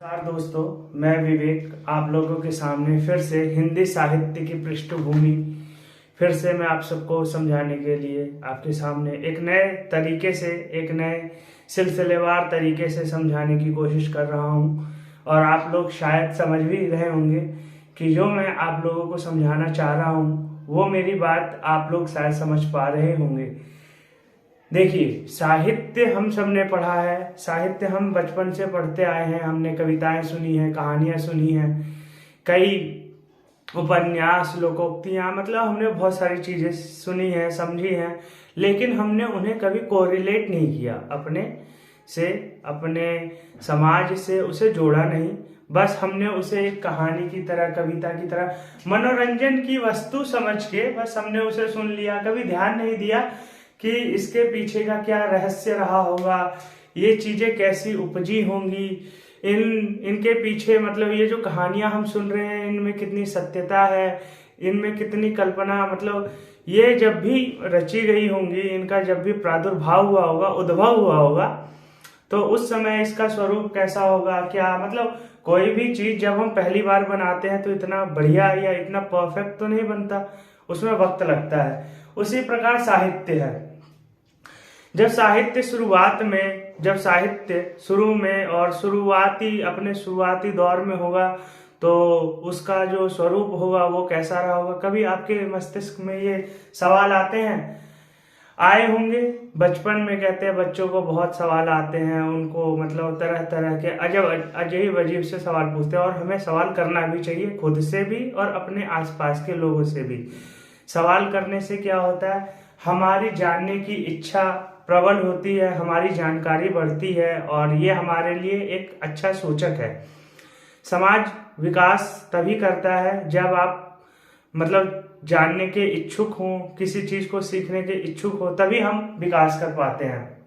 नमस्कार दोस्तों, मैं विवेक आप लोगों के सामने फिर से हिंदी साहित्य की पृष्ठभूमि फिर से मैं आप सबको समझाने के लिए आपके सामने एक नए तरीके से एक नए सिलसिलेवार तरीके से समझाने की कोशिश कर रहा हूं। और आप लोग शायद समझ भी रहे होंगे कि जो मैं आप लोगों को समझाना चाह रहा हूं वो मेरी बात आप लोग शायद समझ पा रहे होंगे। देखिए, साहित्य हम सब ने पढ़ा है, साहित्य हम बचपन से पढ़ते आए हैं। हमने कविताएं सुनी हैं, कहानियां सुनी हैं, कई उपन्यास, लोकोक्तियां, मतलब हमने बहुत सारी चीजें सुनी हैं, समझी हैं, लेकिन हमने उन्हें कभी कोरिलेट नहीं किया अपने से, अपने समाज से उसे जोड़ा नहीं। बस हमने उसे एक कहानी की तरह, कविता की तरह, मनोरंजन की वस्तु समझ के बस हमने उसे सुन लिया। कभी ध्यान नहीं दिया कि इसके पीछे का क्या रहस्य रहा होगा, ये चीजें कैसी उपजी होंगी, इनके पीछे मतलब ये जो कहानियां हम सुन रहे हैं इनमें कितनी सत्यता है, इनमें कितनी कल्पना, मतलब ये जब भी रची गई होंगी, इनका जब भी प्रादुर्भाव हुआ होगा, उद्भव हुआ होगा, तो उस समय इसका स्वरूप कैसा होगा, क्या मतलब कोई भी चीज जब हम पहली बार बनाते हैं तो इतना बढ़िया या इतना परफेक्ट तो नहीं बनता, उसमें वक्त लगता है। उसी प्रकार साहित्य है। जब साहित्य शुरू में और अपने शुरुआती दौर में होगा तो उसका जो स्वरूप होगा वो कैसा रहा होगा। कभी आपके मस्तिष्क में ये सवाल आए होंगे। बचपन में कहते हैं बच्चों को बहुत सवाल आते हैं, उनको मतलब तरह तरह के अजीब अजीब से सवाल पूछते हैं। और हमें सवाल करना भी चाहिए, खुद से भी और अपने आसपास के लोगों से भी। सवाल करने से क्या होता है, हमारी जानने की इच्छा प्रबल होती है, हमारी जानकारी बढ़ती है और ये हमारे लिए एक अच्छा सूचक है। समाज विकास तभी करता है जब आप मतलब जानने के इच्छुक हो, किसी चीज को सीखने के इच्छुक हो, तभी हम विकास कर पाते हैं।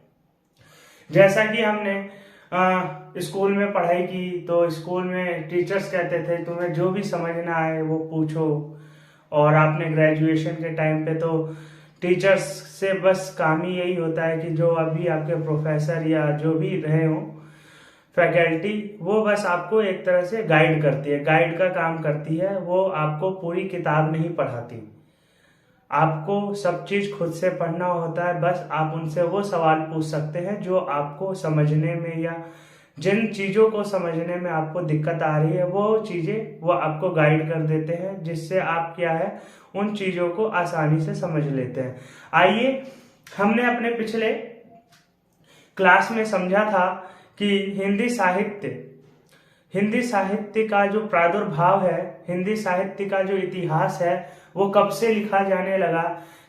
जैसा कि हमने स्कूल में पढ़ाई की तो स्कूल में टीचर्स कहते थे तुम्हें जो भी समझ ना आए वो पूछो। और आपने ग्रेजुएशन के टाइम पे तो टीचर्स से बस काम ही यही होता है कि जो अभी आपके प्रोफेसर या जो भी रहे हो फैकल्टी, वो बस आपको एक तरह से गाइड करती है, गाइड का काम करती है। वो आपको पूरी किताब नहीं पढ़ाती, आपको सब चीज खुद से पढ़ना होता है। बस आप उनसे वो सवाल पूछ सकते हैं जो आपको समझने में या जिन चीजों को समझने में आपको दिक्कत आ रही है, वो चीजें वो आपको गाइड कर देते हैं, जिससे आप क्या है उन चीजों को आसानी से समझ लेते हैं। आइए, हमने अपने पिछले क्लास में समझा था कि हिंदी साहित्य का जो प्रादुर्भाव है, हिंदी साहित्य का जो इतिहास है, वो कब से लिखा जाने लगा।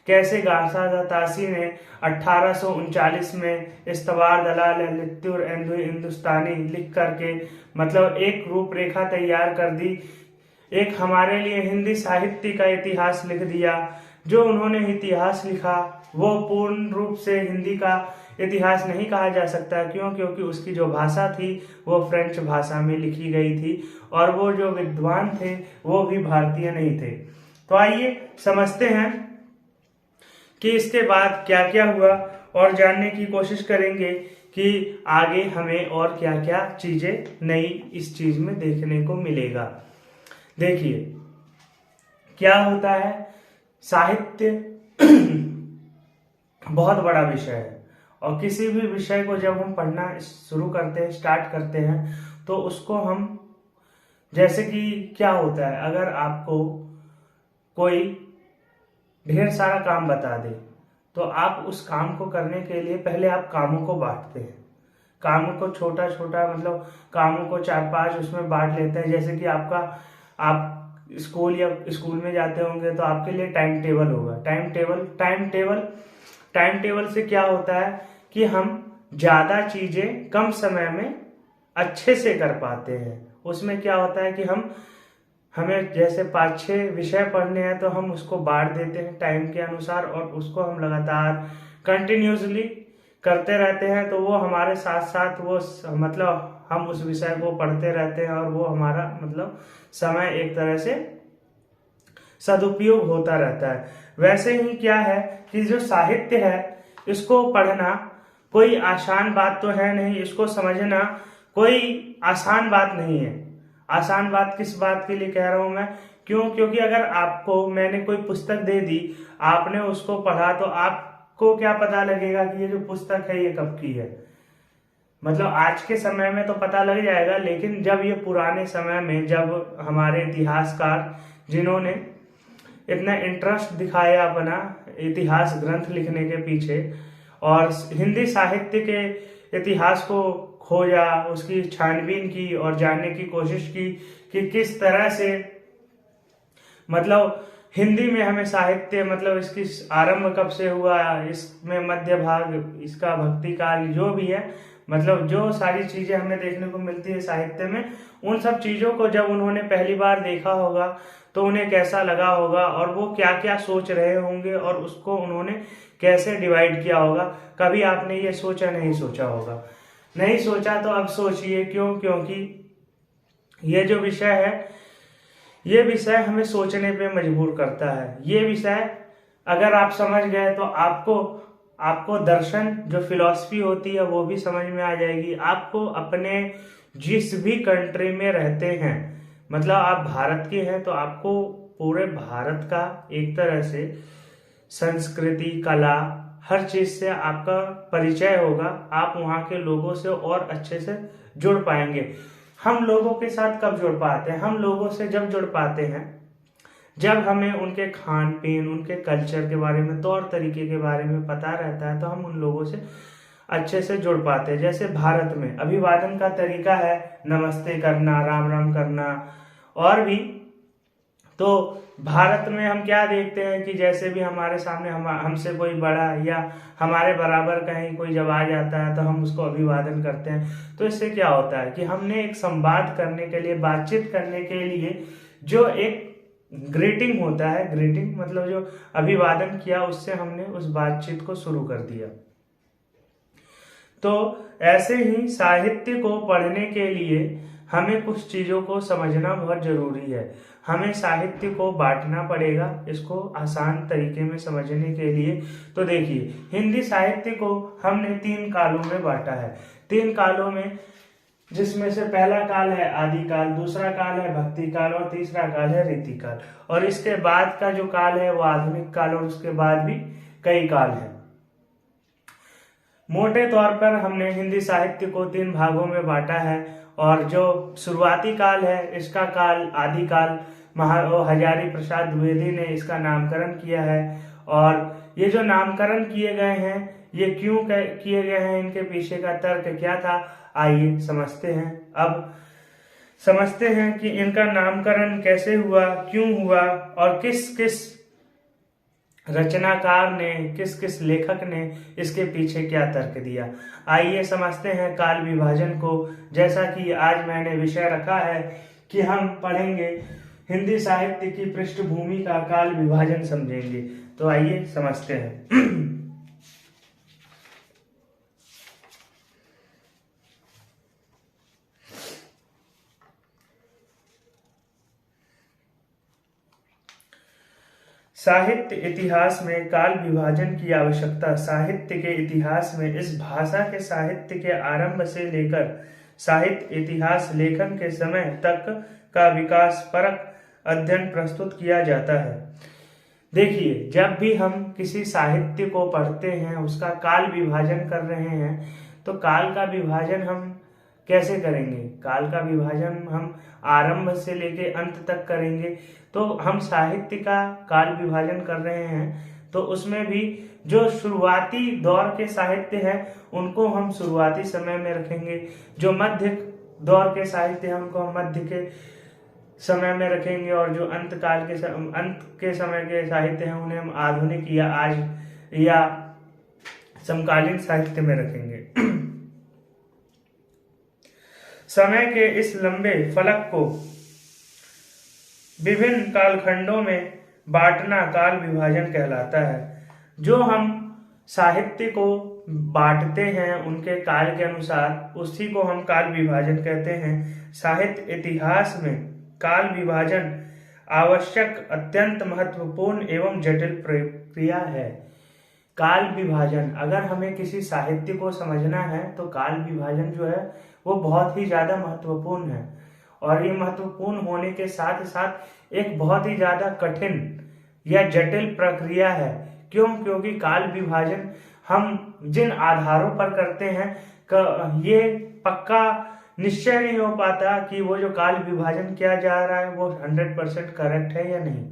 कैसे घासादातासी ने 1839 में इस्तवार दलाल लित्तुर एंदु हिंदुस्तानी लिख करके मतलब एक रूपरेखा तैयार कर दी, एक हमारे लिए हिंदी साहित्य का इतिहास लिख दिया। जो उन्होंने इतिहास लिखा वो पूर्ण रूप से हिंदी का इतिहास नहीं कहा जा सकता। क्यों? क्योंकि उसकी जो भाषा थी वो फ्रेंच भाषा में लिखी गई थी और वो जो विद्वान थे वो भी भारतीय नहीं थे। तो आइए समझते हैं कि इसके बाद क्या क्या हुआ और जानने की कोशिश करेंगे कि आगे हमें और क्या क्या चीजें नई इस चीज में देखने को मिलेगा। देखिए, क्या होता है, साहित्य बहुत बड़ा विषय है और किसी भी विषय को जब हम पढ़ना शुरू करते हैं, स्टार्ट करते हैं, तो उसको हम जैसे कि क्या होता है, अगर आपको कोई ढेर सारा काम बता दे तो आप उस काम को करने के लिए पहले आप कामों को बांटते हैं। कामों को छोटा छोटा मतलब कामों को 4-5 उसमें बांट लेते हैं। जैसे कि आप स्कूल में जाते होंगे तो आपके लिए टाइम टेबल होगा। टाइम टेबल से क्या होता है कि हम ज्यादा चीजें कम समय में अच्छे से कर पाते हैं। उसमें क्या होता है कि हमें जैसे 5-6 विषय पढ़ने हैं तो हम उसको बांट देते हैं टाइम के अनुसार और उसको हम लगातार कंटिन्यूसली करते रहते हैं। तो वो हमारे साथ साथ वो मतलब हम उस विषय को पढ़ते रहते हैं और वो हमारा मतलब समय एक तरह से सदुपयोग होता रहता है। वैसे ही क्या है कि जो साहित्य है इसको पढ़ना कोई आसान बात तो है नहीं, इसको समझना कोई आसान बात नहीं है। आसान बात किस बात के लिए कह रहा हूं मैं, क्योंकि अगर आपको मैंने कोई पुस्तक दे दी, आपने उसको पढ़ा, तो आपको क्या पता लगेगा कि ये जो पुस्तक है ये कब की है। मतलब आज के समय में तो पता लग जाएगा, लेकिन जब ये पुराने समय में, जब हमारे इतिहासकार जिन्होंने इतना इंटरेस्ट दिखाया अपना इतिहास ग्रंथ लिखने के पीछे और हिंदी साहित्य के इतिहास को खोजा, उसकी छानबीन की और जानने की कोशिश की कि किस तरह से मतलब हिंदी में हमें साहित्य, मतलब इसकी आरंभ कब से हुआ, इसमें मध्य भाग, इसका भक्ति काल, जो भी है, मतलब जो सारी चीजें हमें देखने को मिलती है साहित्य में, उन सब चीजों को जब उन्होंने पहली बार देखा होगा तो उन्हें कैसा लगा होगा और वो क्या क्या सोच रहे होंगे और उसको उन्होंने कैसे डिवाइड किया होगा। कभी आपने ये सोचा, नहीं सोचा होगा। नहीं सोचा तो अब सोचिए, क्यों? क्योंकि ये जो विषय है, ये विषय हमें सोचने पे मजबूर करता है। ये विषय अगर आप समझ गए तो आपको दर्शन, जो फिलॉसफी होती है, वो भी समझ में आ जाएगी। आपको अपने जिस भी कंट्री में रहते हैं, मतलब आप भारत के हैं, तो आपको पूरे भारत का एक तरह से संस्कृति, कला, हर चीज से आपका परिचय होगा। आप वहाँ के लोगों से और अच्छे से जुड़ पाएंगे। हम लोगों के साथ कब जुड़ पाते हैं? हम लोगों से जब जुड़ पाते हैं जब हमें उनके खान पीन, उनके कल्चर के बारे में, तौर तरीके के बारे में पता रहता है, तो हम उन लोगों से अच्छे से जुड़ पाते हैं। जैसे भारत में अभिवादन का तरीका है नमस्ते करना, राम राम करना, और भी। तो भारत में हम क्या देखते हैं कि जैसे भी हमारे सामने हमसे कोई बड़ा या हमारे बराबर कहीं कोई जब आ जाता है तो हम उसको अभिवादन करते हैं। तो इससे क्या होता है कि हमने एक संवाद करने के लिए, बातचीत करने के लिए जो एक ग्रीटिंग होता है, ग्रीटिंग मतलब जो अभिवादन किया, उससे हमने उस बातचीत को शुरू कर दिया। तो ऐसे ही साहित्य को पढ़ने के लिए हमें कुछ चीजों को समझना बहुत जरूरी है। हमें साहित्य को बांटना पड़ेगा इसको आसान तरीके में समझने के लिए। तो देखिए, हिंदी साहित्य को हमने 3 कालों में बांटा है। 3 कालों में, जिसमें से पहला काल है आदिकाल, दूसरा काल है भक्ति काल और तीसरा काल है रीतिकाल। और इसके बाद का जो काल है वो आधुनिक काल, और उसके बाद भी कई काल है। मोटे तौर पर हमने हिंदी साहित्य को 3 भागों में बांटा है। और जो शुरुआती काल है, इसका काल आदिकाल, हजारी प्रसाद द्विवेदी ने इसका नामकरण किया है। और ये जो नामकरण किए गए हैं, ये क्यों किए गए हैं, इनके पीछे का तर्क क्या था, आइए समझते हैं। अब समझते हैं कि इनका नामकरण कैसे हुआ, क्यों हुआ, और किस किस रचनाकार ने, किस किस लेखक ने इसके पीछे क्या तर्क दिया। आइए समझते हैं काल विभाजन को। जैसा कि आज मैंने विषय रखा है कि हम पढ़ेंगे हिंदी साहित्य की पृष्ठभूमि का काल विभाजन समझेंगे। तो आइए समझते हैं। साहित्य इतिहास में काल विभाजन की आवश्यकता। साहित्य के इतिहास में इस भाषा के साहित्य के आरंभ से लेकर साहित्य इतिहास लेखन के समय तक का विकास परक अध्ययन प्रस्तुत किया जाता है। देखिए, जब भी हम किसी साहित्य को पढ़ते हैं, उसका काल विभाजन कर रहे हैं, तो काल का विभाजन हम कैसे करेंगे? काल का विभाजन हम आरंभ से लेके अंत तक करेंगे। तो हम साहित्य का काल विभाजन कर रहे हैं, तो उसमें भी जो शुरुआती दौर के साहित्य है उनको हम शुरुआती समय में रखेंगे। जो मध्य दौर के साहित्य है उनको हम मध्य के समय में रखेंगे, और जो अंत के समय के साहित्य हैं उन्हें हम आधुनिक या आज या समकालीन साहित्य में रखेंगे। समय के इस लंबे फलक को विभिन्न कालखंडों में बांटना काल विभाजन कहलाता है। जो हम साहित्य को बांटते हैं उनके काल के अनुसार, उसी को हम काल विभाजन कहते हैं। साहित्य इतिहास में काल विभाजन आवश्यक, अत्यंत महत्वपूर्ण एवं जटिल प्रक्रिया है। काल विभाजन, अगर हमें किसी साहित्य को समझना है तो काल विभाजन जो है वो बहुत ही ज़्यादा महत्वपूर्ण है। और ये महत्वपूर्ण होने के साथ साथ एक बहुत ही ज़्यादा कठिन या जटिल प्रक्रिया है। क्यों? क्योंकि काल विभाजन हम जिन आधारों पर करते हैं ये पक्का निश्चय नहीं हो पाता कि वो जो काल विभाजन किया जा रहा है वो 100% करेक्ट है या नहीं।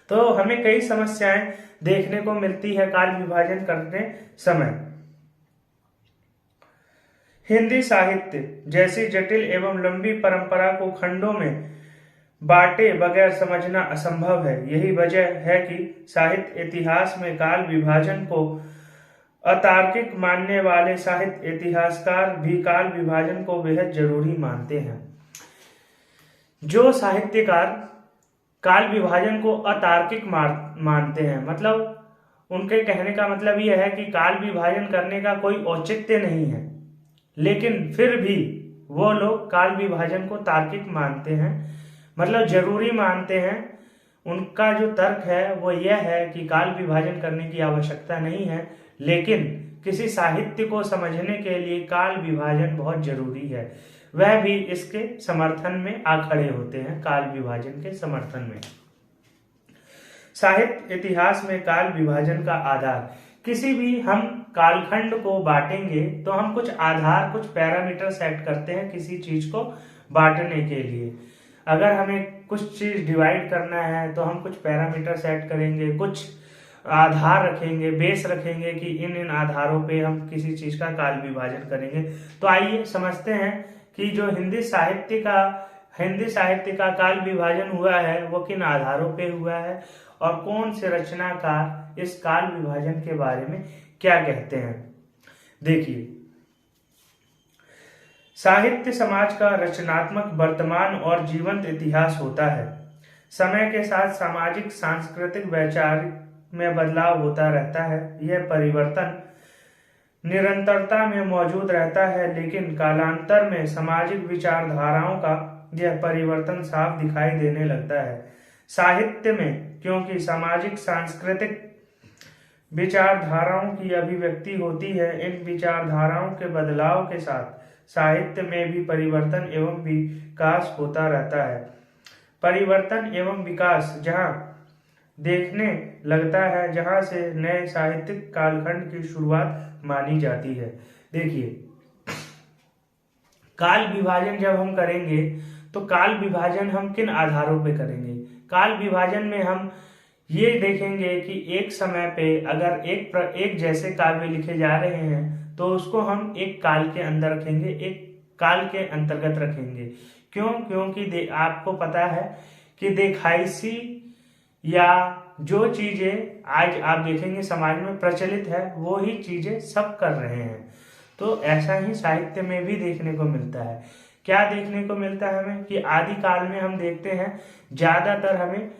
तो हमें कई समस्याएं देखने को मिलती है काल विभाजन करते समय। हिंदी साहित्य जैसी जटिल एवं लंबी परंपरा को खंडों में बांटे बगैर समझना असंभव है। यही वजह है कि साहित्य इतिहास में काल विभाजन को अतार्किक मानने वाले साहित्य इतिहासकार भी काल विभाजन को बेहद जरूरी मानते हैं। जो साहित्यकार काल विभाजन को अतार्किक मानते हैं, मतलब उनके कहने का मतलब यह है कि काल विभाजन करने का कोई औचित्य नहीं है, लेकिन फिर भी वो लोग काल विभाजन को तार्किक मानते हैं, मतलब जरूरी मानते हैं। उनका जो तर्क है वो यह है कि काल विभाजन करने की आवश्यकता नहीं है, लेकिन किसी साहित्य को समझने के लिए काल विभाजन बहुत जरूरी है। वह भी इसके समर्थन में आ खड़े होते हैं, काल विभाजन के समर्थन में। साहित्य इतिहास में काल विभाजन का आधार, किसी भी हम कालखंड को बांटेंगे तो हम कुछ आधार, कुछ पैरामीटर सेट करते हैं किसी चीज को बांटने के लिए। अगर हमें कुछ चीज डिवाइड करना है तो हम कुछ पैरामीटर सेट करेंगे, कुछ आधार रखेंगे, बेस रखेंगे कि इन इन आधारों पे हम किसी चीज का काल विभाजन करेंगे। तो आइए समझते हैं कि जो हिंदी साहित्य का काल विभाजन हुआ है वो किन आधारों पे हुआ है और कौन से रचनाकार इस काल विभाजन के बारे में क्या कहते हैं। देखिए, साहित्य समाज का रचनात्मक वर्तमान और जीवंत इतिहास होता है। समय के साथ सामाजिक, सांस्कृतिक, वैचारिक में बदलाव होता रहता है। यह परिवर्तन निरंतरता में मौजूद रहता है, लेकिन कालांतर में सामाजिक विचारधाराओं का यह परिवर्तन साफ दिखाई देने लगता है। साहित्य में क्योंकि सामाजिक, सांस्कृतिक विचारधाराओं की अभिव्यक्ति होती है, इन विचारधाराओं के बदलाव के साथ साहित्य में भी परिवर्तन एवं विकास होता रहता है। परिवर्तन एवं विकास जहाँ देखने लगता है, जहां से नए साहित्यिक कालखंड की शुरुआत मानी जाती है। देखिए, काल विभाजन जब हम करेंगे तो काल विभाजन हम किन आधारों पे करेंगे। काल विभाजन में हम ये देखेंगे कि एक समय पे अगर एक जैसे काव्य लिखे जा रहे हैं तो उसको हम एक काल के अंदर रखेंगे, एक काल के अंतर्गत रखेंगे। क्यों? क्योंकि आपको पता है कि देखाइसी या जो चीजें आज आप देखेंगे समाज में प्रचलित है वो ही चीजें सब कर रहे हैं। तो ऐसा ही साहित्य में भी देखने को मिलता है। क्या देखने को मिलता है हमें कि आदि काल में हम देखते हैं ज्यादातर हमें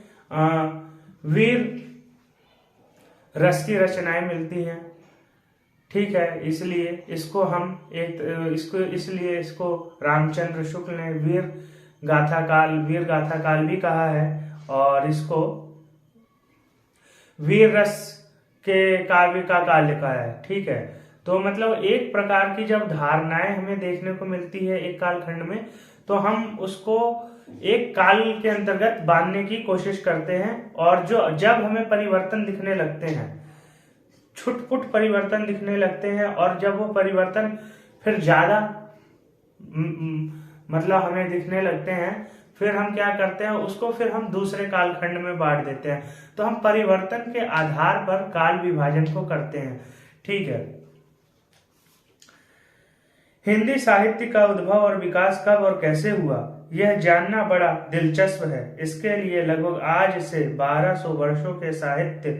वीर रस की रचनाएं मिलती हैं। ठीक है, इसलिए इसको रामचंद्र शुक्ल ने वीर गाथा काल भी कहा है और इसको वीर रस के काव्य का काल लिखा है। ठीक है, तो मतलब एक प्रकार की जब धारणाएं हमें देखने को मिलती है एक कालखंड में, तो हम उसको एक काल के अंतर्गत बांधने की कोशिश करते हैं। और जब हमें परिवर्तन दिखने लगते हैं, छुटपुट परिवर्तन दिखने लगते हैं, और जब वो परिवर्तन फिर ज्यादा मतलब हमें दिखने लगते हैं, फिर हम क्या करते हैं, उसको फिर हम दूसरे कालखंड में बांट देते हैं। तो हम परिवर्तन के आधार पर काल विभाजन को करते हैं। ठीक है, हिंदी साहित्य का उद्भव और विकास कब और कैसे हुआ, यह जानना बड़ा दिलचस्प है। इसके लिए लगभग आज से 1200 वर्षों के साहित्य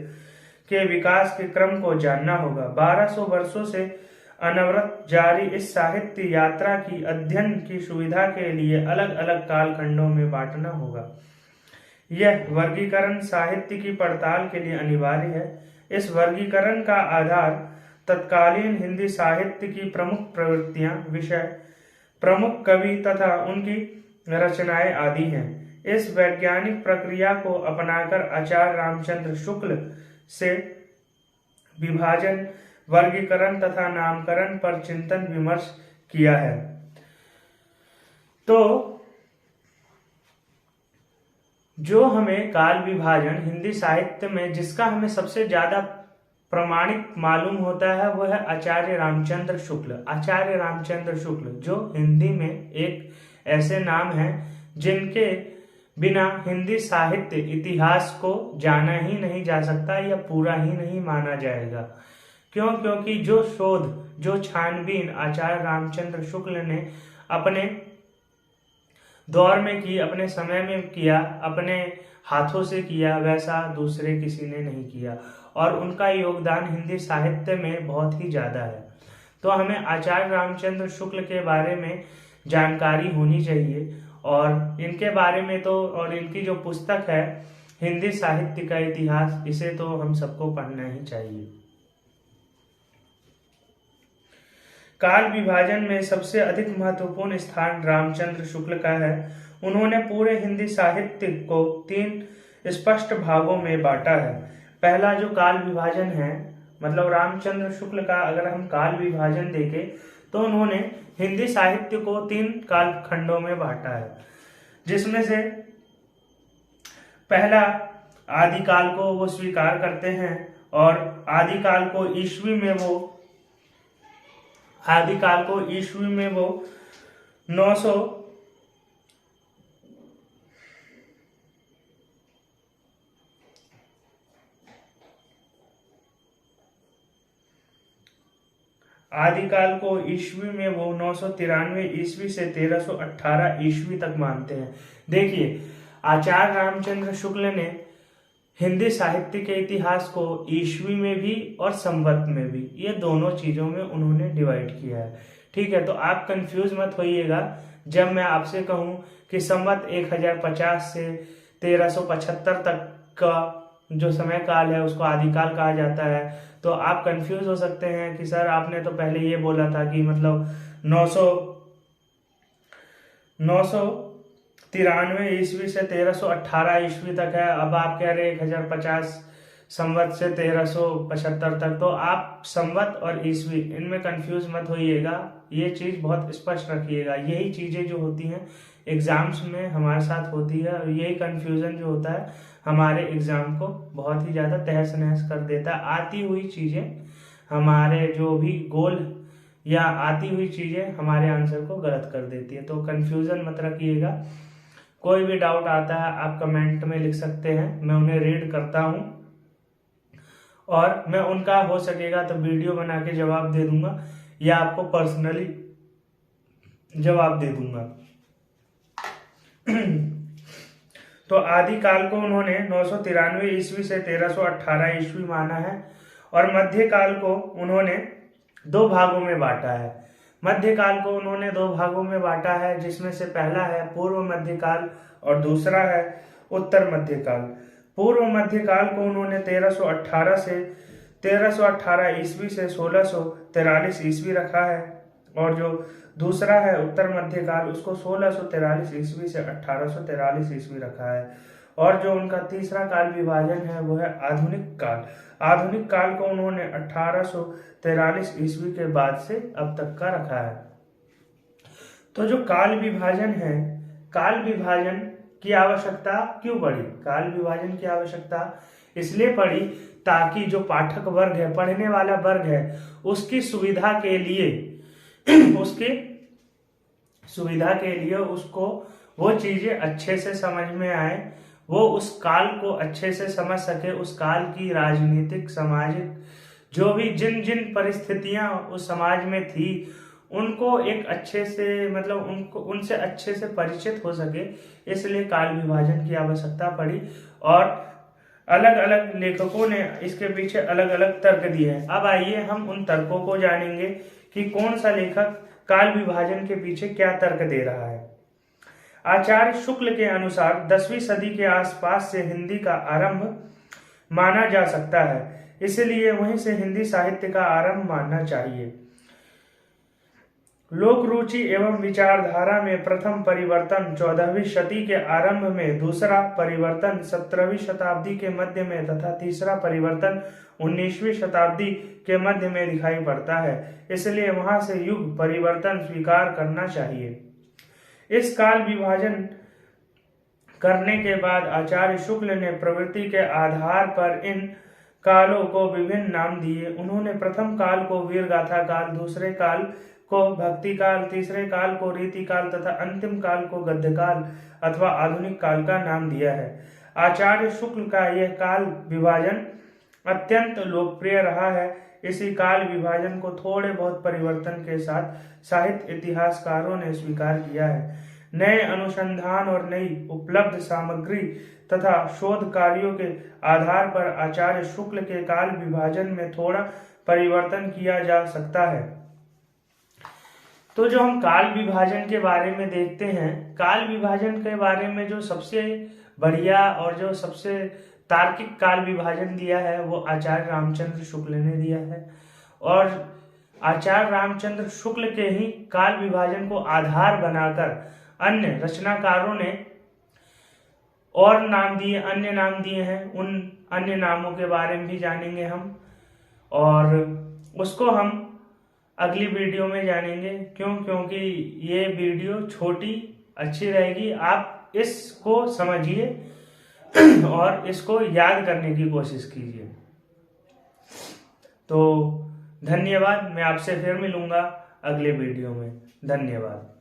के विकास के क्रम को जानना होगा। 1200 वर्षों से अनवरत जारी इस साहित्य यात्रा की अध्ययन की सुविधा के लिए अलग अलग कालखंडों में बांटना होगा। यह वर्गीकरण साहित्य की पड़ताल के लिए अनिवार्य है। इस वर्गीकरण का आधार तत्कालीन हिंदी साहित्य की प्रमुख प्रवृत्तियां, विषय, प्रमुख कवि तथा उनकी रचनाएं आदि हैं। इस वैज्ञानिक प्रक्रिया को अपनाकर आचार्य रामचंद्र शुक्ल से विभाजन, वर्गीकरण तथा नामकरण पर चिंतन विमर्श किया है। तो जो हमें काल विभाजन हिंदी साहित्य में जिसका हमें सबसे ज्यादा प्रमाणिक मालूम होता है वो है आचार्य रामचंद्र शुक्ल। आचार्य रामचंद्र शुक्ल जो हिंदी में एक ऐसे नाम है जिनके बिना हिंदी साहित्य इतिहास को जाना ही नहीं जा सकता या पूरा ही नहीं माना जाएगा। क्यों? क्योंकि जो शोध, जो छानबीन आचार्य रामचंद्र शुक्ल ने अपने दौर में की, अपने समय में किया, अपने हाथों से किया, वैसा दूसरे किसी ने नहीं किया और उनका योगदान हिंदी साहित्य में बहुत ही ज्यादा है। तो हमें आचार्य रामचंद्र शुक्ल के बारे में जानकारी होनी चाहिए और इनके बारे में तो, और इनकी जो पुस्तक है हिंदी साहित्य का इतिहास, इसे तो हम सबको पढ़ना ही चाहिए। काल विभाजन में सबसे अधिक महत्वपूर्ण स्थान रामचंद्र शुक्ल का है। उन्होंने पूरे हिंदी साहित्य को 3 स्पष्ट भागों में बांटा है। पहला जो काल विभाजन है, मतलब रामचंद्र शुक्ल का अगर हम काल विभाजन देखें तो उन्होंने हिंदी साहित्य को 3 कालखंडों में बांटा है, जिसमें से पहला आदिकाल को वो स्वीकार करते हैं और आदिकाल को ईस्वी में वो 900 आदिकाल को ईस्वी में वो 993 ईस्वी से 1318 ईस्वी तक मानते हैं। देखिए, आचार्य रामचंद्र शुक्ल ने हिंदी साहित्य के इतिहास को ईस्वी में भी और संवत में भी, ये दोनों चीजों में उन्होंने डिवाइड किया है। ठीक है, तो आप कंफ्यूज मत होइएगा जब मैं आपसे कहूं कि संवत 1050 से 1375 तक का जो समय काल है उसको आदिकाल कहा जाता है। तो आप कंफ्यूज हो सकते हैं कि सर आपने तो पहले ये बोला था कि मतलब 993 ईस्वी से 1318 ईस्वी तक है, अब आप कह रहे 1050 संवत से 1375 तक। तो आप संवत और ईस्वी इनमें कंफ्यूज मत होइएगा, ये चीज बहुत स्पष्ट रखिएगा। यही चीजें जो होती हैं एग्जाम्स में हमारे साथ होती है और यही कंफ्यूजन जो होता है हमारे एग्जाम को बहुत ही ज्यादा तहस नहस कर देता है। आती हुई चीजें हमारे जो भी गोल या आती हुई चीजें हमारे आंसर को गलत कर देती है। तो कंफ्यूजन मत रखिएगा। कोई भी डाउट आता है आप कमेंट में लिख सकते हैं, मैं उन्हें रीड करता हूं और मैं उनका हो सकेगा तो वीडियो बना के जवाब दे दूंगा या आपको पर्सनली जवाब दे दूंगा। तो आदिकाल को उन्होंने 993 ईस्वी से 1318 ईस्वी माना है और मध्यकाल को उन्होंने 2 भागों में बांटा है। मध्यकाल को उन्होंने 2 भागों में बांटा है, जिसमें से पहला है पूर्व मध्यकाल और दूसरा है उत्तर मध्यकाल। पूर्व मध्यकाल को उन्होंने 1318 ईस्वी से 1643 ईस्वी रखा है और जो दूसरा है उत्तर मध्यकाल उसको 1643 ईस्वी से 1843 ईस्वी रखा है। और जो उनका तीसरा काल विभाजन है वो है आधुनिक काल। आधुनिक काल को उन्होंने 1843 ईस्वी के बाद से अब तक का रखा है। तो जो काल विभाजन है, काल विभाजन की आवश्यकता क्यों पड़ी? काल विभाजन की आवश्यकता इसलिए पड़ी ताकि जो पाठक वर्ग है, पढ़ने वाला वर्ग है, उसकी सुविधा के लिए उसको वो चीजें अच्छे से समझ में आए, वो उस काल को अच्छे से समझ सके, उस काल की राजनीतिक, सामाजिक जो भी जिन जिन परिस्थितियां उस समाज में थी उनको एक अच्छे से, मतलब उनको उनसे अच्छे से परिचित हो सके, इसलिए काल विभाजन की आवश्यकता पड़ी। और अलग अलग लेखकों ने इसके पीछे अलग अलग तर्क दिए हैं। अब आइए हम उन तर्कों को जानेंगे कि कौन सा लेखक काल विभाजन के पीछे क्या तर्क दे रहा है। आचार्य शुक्ल के अनुसार 10वीं सदी के आसपास से हिंदी का आरंभ माना जा सकता है, इसलिए वहीं से हिंदी साहित्य का आरंभ मानना चाहिए। लोक रुचि एवं विचारधारा में प्रथम परिवर्तन 14वीं शती के आरंभ में, दूसरा परिवर्तन 17वीं शताब्दी के मध्य में तथा तीसरा परिवर्तन 19वीं शताब्दी के मध्य में दिखाई पड़ता है। इसलिए वहां से युग परिवर्तन स्वीकार करना चाहिए। इस काल विभाजन करने के बाद आचार्य शुक्ल ने प्रवृत्ति के आधार पर इन कालों को विभिन्न नाम दिए। उन्होंने प्रथम काल को वीरगाथा काल, दूसरे काल को भक्ति काल, तीसरे काल को रीति काल तथा अंतिम काल को गद्य काल अथवा आधुनिक काल का नाम दिया है। आचार्य शुक्ल का यह काल विभाजन अत्यंत लोकप्रिय रहा है। इसी काल विभाजन को थोड़े बहुत परिवर्तन के साथ साहित्य इतिहासकारों ने स्वीकार किया है। नए अनुसंधान और नई उपलब्ध सामग्री तथा शोध कार्यों के आधार पर आचार्य शुक्ल के काल विभाजन में थोड़ा परिवर्तन किया जा सकता है। तो जो हम काल विभाजन के बारे में देखते हैं, काल विभाजन के बारे में जो सबसे बढ़िया और जो सबसे तार्किक काल विभाजन दिया है वो आचार्य रामचंद्र शुक्ल ने दिया है। और आचार्य रामचंद्र शुक्ल के ही काल विभाजन को आधार बनाकर अन्य रचनाकारों ने और नाम दिए, अन्य नाम दिए हैं। उन अन्य नामों के बारे में भी जानेंगे हम, और उसको हम अगली वीडियो में जानेंगे। क्योंकि ये वीडियो छोटी अच्छी रहेगी। आप इसको समझिए और इसको याद करने की कोशिश कीजिए। तो धन्यवाद। मैं आपसे फिर मिलूंगा अगले वीडियो में। धन्यवाद।